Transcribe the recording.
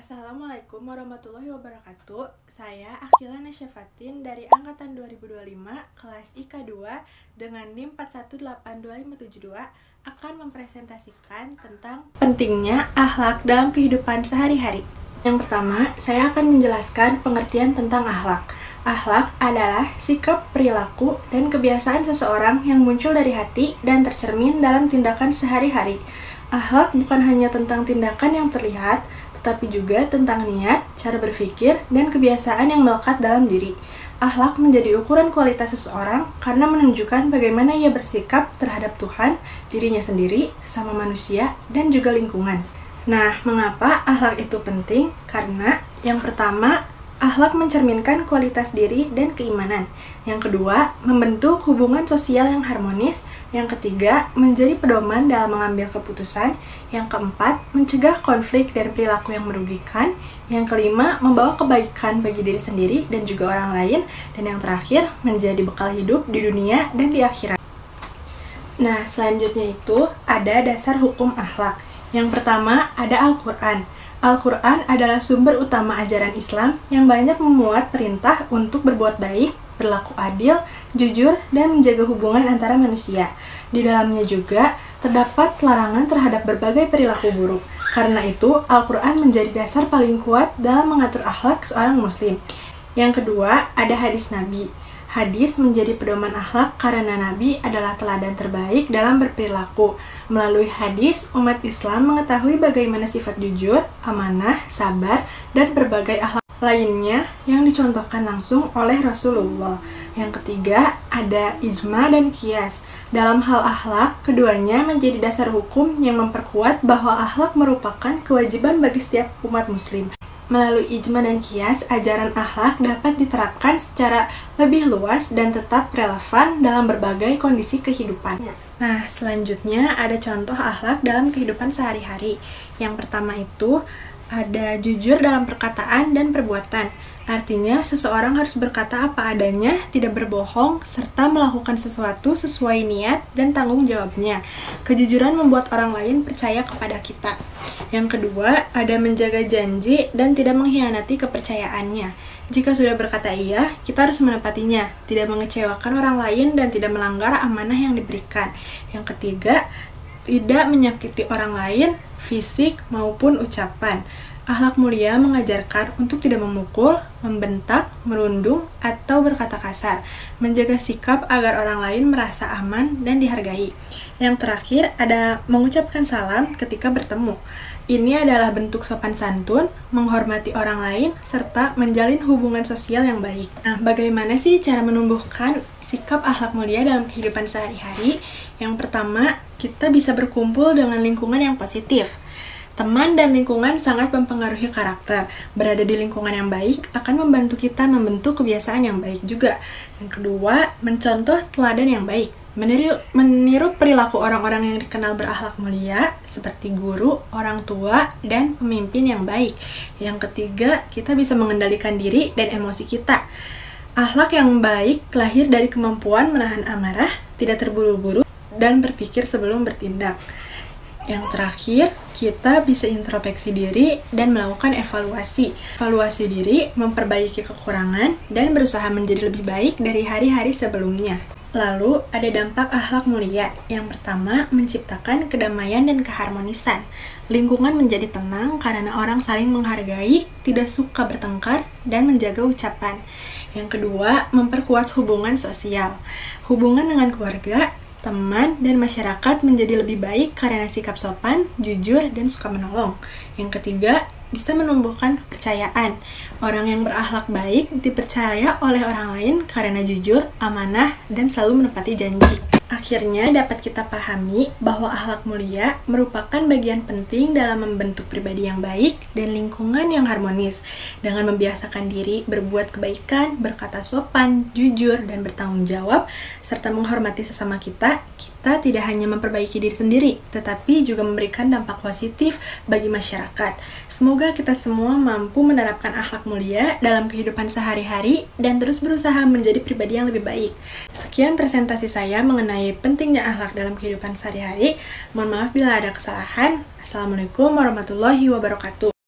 Assalamualaikum warahmatullahi wabarakatuh. Saya Akila Nasyafatin dari angkatan 2025 kelas IK 2 dengan NIM 4182572 akan mempresentasikan tentang pentingnya akhlak dalam kehidupan sehari-hari. Yang pertama, saya akan menjelaskan pengertian tentang akhlak. Akhlak adalah sikap, perilaku, dan kebiasaan seseorang yang muncul dari hati dan tercermin dalam tindakan sehari-hari. Akhlak bukan hanya tentang tindakan yang terlihat, tetapi juga tentang niat, cara berpikir, dan kebiasaan yang melekat dalam diri. Akhlak menjadi ukuran kualitas seseorang karena menunjukkan bagaimana ia bersikap terhadap Tuhan, dirinya sendiri, sesama manusia, dan juga lingkungan. Nah, mengapa akhlak itu penting? Karena yang pertama, akhlak mencerminkan kualitas diri dan keimanan. Yang kedua, membentuk hubungan sosial yang harmonis. Yang ketiga, menjadi pedoman dalam mengambil keputusan. Yang keempat, mencegah konflik dan perilaku yang merugikan. Yang kelima, membawa kebaikan bagi diri sendiri dan juga orang lain. Dan yang terakhir, menjadi bekal hidup di dunia dan di akhirat. Nah, selanjutnya itu ada dasar hukum akhlak. Yang pertama, ada Al-Quran. Al-Quran adalah sumber utama ajaran Islam yang banyak memuat perintah untuk berbuat baik, berlaku adil, jujur, dan menjaga hubungan antara manusia. Di dalamnya juga terdapat larangan terhadap berbagai perilaku buruk. Karena itu, Al-Quran menjadi dasar paling kuat dalam mengatur akhlak seorang muslim. Yang kedua, ada hadis Nabi. Hadis menjadi pedoman akhlak karena Nabi adalah teladan terbaik dalam berperilaku. Melalui hadis, umat Islam mengetahui bagaimana sifat jujur, amanah, sabar, dan berbagai akhlak lainnya yang dicontohkan langsung oleh Rasulullah. Yang ketiga, ada ijma dan qiyas. Dalam hal akhlak, keduanya menjadi dasar hukum yang memperkuat bahwa akhlak merupakan kewajiban bagi setiap umat muslim. Melalui ijma dan qiyas, ajaran akhlak dapat diterapkan secara lebih luas dan tetap relevan dalam berbagai kondisi kehidupan. Nah, selanjutnya ada contoh akhlak dalam kehidupan sehari-hari. Yang pertama itu ada jujur dalam perkataan dan perbuatan. Artinya, seseorang harus berkata apa adanya, tidak berbohong, serta melakukan sesuatu sesuai niat dan tanggung jawabnya. Kejujuran membuat orang lain percaya kepada kita. Yang kedua, ada menjaga janji dan tidak mengkhianati kepercayaannya. Jika sudah berkata iya, kita harus menepatinya, tidak mengecewakan orang lain dan tidak melanggar amanah yang diberikan. Yang ketiga, tidak menyakiti orang lain, fisik maupun ucapan. Akhlak mulia mengajarkan untuk tidak memukul, membentak, merundung, atau berkata kasar, menjaga sikap agar orang lain merasa aman dan dihargai. Yang terakhir ada mengucapkan salam ketika bertemu. Ini adalah bentuk sopan santun, menghormati orang lain, serta menjalin hubungan sosial yang baik. Nah, bagaimana sih cara menumbuhkan sikap akhlak mulia dalam kehidupan sehari-hari? Yang pertama, kita bisa berkumpul dengan lingkungan yang positif. Teman dan lingkungan sangat mempengaruhi karakter. Berada di lingkungan yang baik akan membantu kita membentuk kebiasaan yang baik juga. Yang kedua, mencontoh teladan yang baik. Meniru perilaku orang-orang yang dikenal berakhlak mulia, seperti guru, orang tua, dan pemimpin yang baik. Yang ketiga, kita bisa mengendalikan diri dan emosi kita. Akhlak yang baik lahir dari kemampuan menahan amarah, tidak terburu-buru, dan berpikir sebelum bertindak. Yang terakhir, kita bisa introspeksi diri dan melakukan evaluasi. Evaluasi diri, memperbaiki kekurangan, dan berusaha menjadi lebih baik dari hari-hari sebelumnya. Lalu, ada dampak akhlak mulia. Yang pertama, menciptakan kedamaian dan keharmonisan. Lingkungan menjadi tenang karena orang saling menghargai, tidak suka bertengkar, dan menjaga ucapan. Yang kedua, memperkuat hubungan sosial. Hubungan dengan keluarga, teman, dan masyarakat menjadi lebih baik karena sikap sopan, jujur, dan suka menolong. Yang ketiga, bisa menumbuhkan kepercayaan. Orang yang berakhlak baik dipercaya oleh orang lain karena jujur, amanah, dan selalu menepati janji. Akhirnya dapat kita pahami bahwa akhlak mulia merupakan bagian penting dalam membentuk pribadi yang baik dan lingkungan yang harmonis. Dengan membiasakan diri berbuat kebaikan, berkata sopan, jujur, dan bertanggung jawab, serta menghormati sesama kita tidak hanya memperbaiki diri sendiri, tetapi juga memberikan dampak positif bagi masyarakat. Semoga kita semua mampu menerapkan akhlak mulia dalam kehidupan sehari-hari dan terus berusaha menjadi pribadi yang lebih baik. Sekian presentasi saya mengenai pentingnya akhlak dalam kehidupan sehari-hari. Mohon maaf bila ada kesalahan. Assalamualaikum warahmatullahi wabarakatuh.